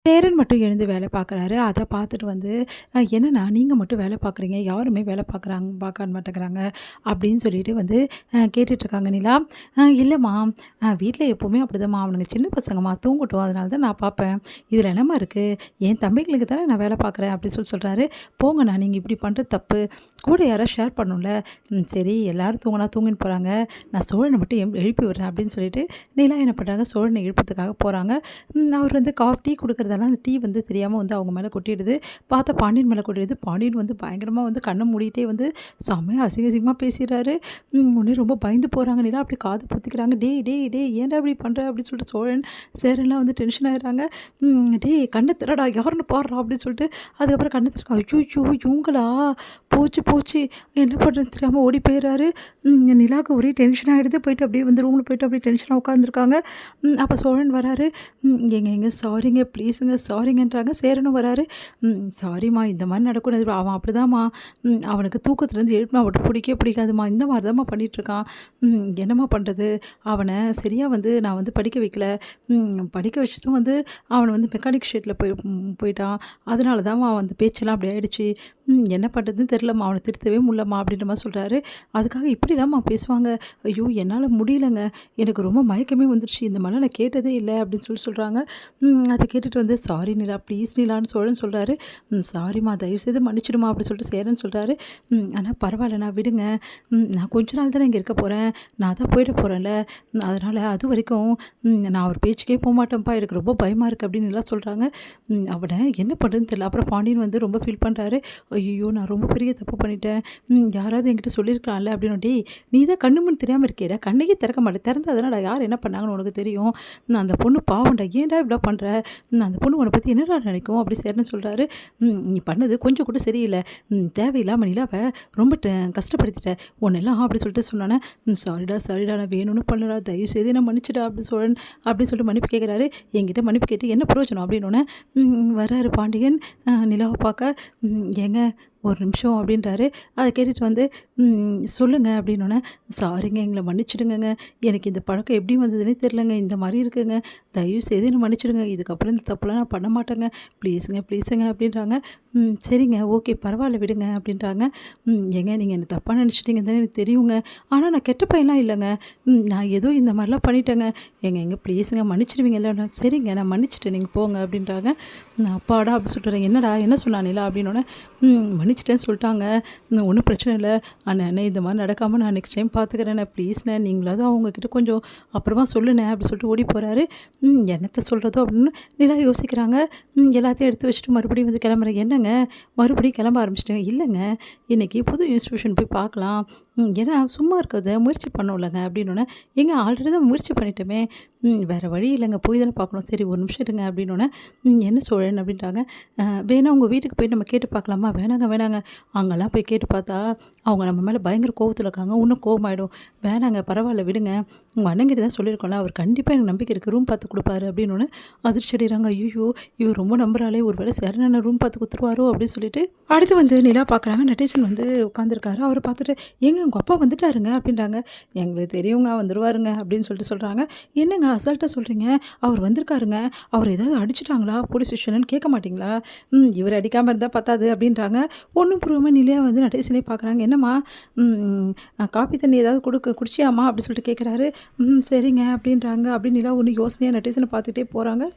சேரன் மட்டும் எழுந்து வேலை பார்க்குறாரு. அத பார்த்துட்டு வந்து, "என்னண்ணா நீங்க மட்டும் வேலை பார்க்குறீங்க. யாருமே வேலை பார்க்க மாட்டேங்கிறாங்க." அப்படின்னு சொல்லிட்டு வந்து கேட்டுட்ருக்காங்க நிலா. இல்லம்மா, வீட்ல எப்பவுமே அப்படிதாம்மா. அவனுங்க சின்ன பசங்கம்மா, தூங்கட்டும். அதனால தான் நான் பார்ப்பேன். இதில என்னம்மா இருக்கு? என் தம்பிங்களுக்கு தானே நான் வேலை பார்க்குறேன்." அப்படின்னு சொல்றாரு. "போங்கண்ணா, நீங்க இப்படி பண்றது தப்பு. கூட யாராவது ஷேர் பண்ணணும்ல." சரி, எல்லாரும் தூங்குனா தூங்கின்னு போறாங்க. நான் சோழன மட்டும் எழுப்பி விடுறேன்." அப்படின்னு சொல்லிட்டு நிலா என்ன பண்றாங்க, சோழன எழுப்புறதுக்காக போறாங்க. அவர் வந்து டீ குடுக்குறதெல்லாம் அந்த டீ வந்து தெரியாம வந்து அவங்க மேல கொட்டிடுது. பார்த்தா பாண்டியன் மேல கொட்டிடுது. பாண்டியன் வந்து பயங்கரமா வந்து கண்ண மூடிட்டே வந்து செம்மையா அசிங்க அசிங்கமா பேசிறாரு. உடனே ரொம்ப பயந்து போறாங்க. நிலா அப்படியே காது பொத்திக்கிறாங்க. "டேய் டேய் டேய் ஏன்டா இப்படி பண்ற?" அப்படின்னு சொல்லிட்டு சோழன், சேரன்லாம் வந்து டென்ஷன் ஆயிடுறாங்க. "டேய் கண்ண திறடா, யாருன்னு பார்றா" அப்படின்னு சொல்லிட்டு அதுக்கப்புறம் கண்ண திறக்க, ஐய்யய்யோ! இவங்களா? போச்சு போச்சு. என்ன பண்றதுன்னு தெரியாம ஓடி போயிறாரு. நிலாவுக்கு ஒரே டென்ஷன் ஆயிடுது. போயிட்டு அப்படியே வந்து ரூம்ல போயிட்டு அப்படியே டென்ஷனா உட்காந்துருக்காங்க. அப்ப சோழன் வராரு. "ஏங்க ஏங்க சாரிங்க, ப்ளீஸுங்க சாரிங்கன்றாங்க." சேரனும் வராரு. சாரிம்மா, இந்த மாரி நடக்கும். அவன் அப்படிதாம்மா. அவனுக்கு தூக்கத்துலேருந்து எழுப்பினா மட்டும் பிடிக்கவே பிடிக்காதும்மா. இந்த மாரி தாம்மா பண்ணிட்டுருக்கான். என்னம்மா பண்ணுறது? அவனை சரியா வந்து நான் வந்து படிக்க வைக்கல. படிக்க வச்சதும் வந்து அவன் வந்து மெக்கானிக் ஷெட்ல போயிட்டான். அதனால தான்மா அந்த பேச்செல்லாம் அப்படி ஆயிடுச்சு. என்ன பண்ணுறதுன்னு தெரிலம்மா. அவனை திருத்தவே முடியலம்மா அப்படின்ற மாரி சொல்கிறாரு. அதுக்காக இப்படிலாம்மா பேசுவாங்க? ஐயோ! என்னால் முடியலங்க. எனக்கு ரொம்ப மயக்கமே வந்துருச்சு. இந்த மாரிலாம் நான் கேட்டதே இல்ல அப்படின்னு சொல்றாங்க. அத கேட்டுட்டு வந்து, "சாரி நிலா, ப்ளீஸ் நிலான்னு" சோழன் சொல்றாரு. சாரிம்மா, தயவுசெய்து மன்னிச்சிடுமா" அப்படி சொல்லிட்டு சேரன் சொல்றாரு. ஆனா பரவாயில்லண்ணா, விடுங்க. நான் கொஞ்ச நாள் தானே இங்க இருக்க போறேன். நான் தான் போயிட போறேன்ல. அதனால அதுவரைக்கும் நான் அவர் பேச்சுக்கே போமாட்டேன்ப்பா. எனக்கு ரொம்ப பயமா இருக்கு அப்படின்னு நிலா சொல்றாங்க. அவன என்ன பண்ணுறதுன்னு தெரியல. அப்புறம் பாண்டியன் வந்து ரொம்ப ஃபீல் பண்றாரு. ஐய்யய்யோ! நான் ரொம்ப பெரிய தப்பு பண்ணிட்டேன். யாராவது என்கிட்ட சொல்லியிருக்கலாம்ல அப்படின்னு. "டேய், நீ தான் கண்ணு மூடி தெரியாம இருக்கியேடா. கண்ணையே திறக்க மாட்டே. திறந்தா தானடா யார் என்ன பண்ணாங்கன்னு உனக்கு தெரியும். அந்த பொண்ணு பாவம்டா. ஏன்டா இப்படிலாம் பண்ற? அந்த பொண்ணு உன்ன பத்தி என்னடா நினைக்கும்?" அப்படி சேரன்னு சொல்றாரு. "நீ பண்ணது கொஞ்சம் கூட சரியில்ல. தேவையில்லாம நிலாவ ரொம்ப கஷ்டப்படுத்திட்ட. உன்னெல்லாம்" அப்படி சொல்லிட்டு சொன்னோன்னே, சாரிடா சாரிடா, நான் வேணும்னு பண்ணலடா. தயவு செய்து என்ன மன்னிச்சுடா" அப்படி சோழன் அப்படின்னு சொல்லிட்டு மன்னிப்பு கேட்குறாரு. என்கிட்ட மன்னிப்பு கேட்டு என்ன பிரயோஜனம் அப்படின்னோன்னே, வராரு பாண்டியன் நிலாவ பார்க்க. "ஏங்க ஒரு நிமிஷம்" அப்படின்றாரு. அத கேட்டுட்டு வந்து, சொல்லுங்க" அப்படின்னோன்னே, "சாரிங்க, எங்கள மன்னிச்சுடுங்கங்க. எனக்கு இந்த பழக்கம் எப்படி வந்ததுன்னே தெரிலங்க. இந்த மாரி இருக்குங்க. தயவு செய்து என்ன மன்னிச்சுடுங்க. இதுக்கப்புறம் இந்த தப்புலாம் நான் பண்ண மாட்டேங்க. ப்ளீஸுங்க ப்ளீஸுங்க" அப்படின்றாங்க. சரிங்க, ஓகே, பரவாயில்ல விடுங்க" அப்படின்றாங்க. "ஏங்க நீங்க என்ன தப்பா நினச்சிட்டீங்கன்னு தானே எனக்கு தெரியுங்க. ஆனா நான் கெட்ட பையன்லாம் இல்லைங்க. நான் ஏதோ இந்த மாரிலாம் பண்ணிட்டேங்க. ஏங்க ப்ளீஸுங்க மன்னிச்சிடுவீங்கல்ல?" "சரிங்க, நான் மன்னிச்சுட்டேன். நீங்க போங்க" அப்படின்றாங்க. "அப்பாடா!" அப்படி சொல்லிட்டு, "என்னடா என்ன சொன்னா நிலா?" அப்படின்னோன்னே, மன்னிச்சுட்டேன்னு சொல்லிட்டாங்க. ஒண்ணும் பிரச்சனை இல்ல. அண்ணே இந்த மாரி நடக்காம நான் நெக்ஸ்ட் டைம் பார்த்துக்கிறேண்ணே. ப்ளீஸ்ண்ணே, நீங்களாவது அவங்ககிட்ட கொஞ்சம் அப்புறமா சொல்லுண்ணே" அப்படி சொல்லிட்டு ஓடி போறாரு. என்னத்த சொல்றதோ அப்படின்னு நிலா யோசிக்கிறாங்க. எல்லாத்தையும் எடுத்து வச்சுட்டு மறுபடியும் வந்து கிளம்புறேன். "என்னங்க மறுபடியும் கிளம்ப ஆரம்பிச்சிட்டேங்க?" "இல்லைங்க, இன்னைக்கு புது இன்ஸ்டிடியூஷன் போய் பார்க்கலாம். ஏன்னா சும்மா இருக்கிறத முயற்சி பண்ணோம்லங்க" அப்படின்னோன்னே, "ஏங்க ஆல்ரெடி தான் முயற்சி பண்ணிட்டோமே. வேற வழி இல்லைங்க. போய் தானே பார்க்கணும்." "சரி ஒரு நிமிஷம் இருங்க" அப்படின்னோன்னே, என்ன சோழன்?" அப்படின்றாங்க. வேணா உங்க வீட்டுக்கு போய் நம்ம கேட்டு பார்க்கலாமா?" "வேணாங்க வேணாங்க. அங்கெல்லாம் போய் கேட்டு பார்த்தா அவங்க நம்ம மேல பயங்கர கோவத்துல இருக்காங்க. இன்னும் கோவமாயிடும். வேணாங்க, பரவாயில்ல விடுங்க. உங்க அண்ணன்கிட்ட தான் சொல்லியிருக்கோம்ல. அவர் கண்டிப்பா எனக்கு நம்பிக்கை இருக்கு. ரூம் பார்த்து குடுப்பாரு" அப்படின்னோன்னே அதிர்ச்சி அடைகிறாங்க. ஐய்யய்யோ! இவர் ரொம்ப நம்புறாளே! ஒரு வேளை சரண் ரூம் பார்த்து குடுத்துருவாரோ அப்படின்னு சொல்லிட்டு, அடுத்து வந்து நிலா பார்க்குறாங்க. நடேசன் வந்து உட்காந்துருக்காரு. அவர பார்த்துட்டு, "ஏங்க உங்க அப்பா வந்துட்டாருங்க" அப்படின்றாங்க. "எங்களுக்கு தெரியுங்க, வந்துருவாருங்க" அப்படின்னு சொல்லிட்டு சொல்றாங்க. "என்னங்க அசால்ட்டா சொல்றீங்க? அவர் வந்திருக்காருங்க. அவர ஏதாவது அடிச்சுட்டாங்களா போலீஸ் ஸ்டேஷன்லன்னு கேட்க மாட்டீங்களா?" இவர் அடிக்காம இருந்தா பத்தாது" அப்படின்றாங்க. ஒண்ணும் புரியாம நிலா வந்து நடேசனே பார்க்குறாங்க. "என்னம்மா, காப்பி தண்ணி ஏதாவது குடிச்சியாம்மா?" அப்படி சொல்லிட்டு கேட்குறாரு. சரிங்க" அப்படின்றாங்க. அப்படி நிலா ஒண்ணும் யோசனையா நடேசன பார்த்துட்டே போறாங்க.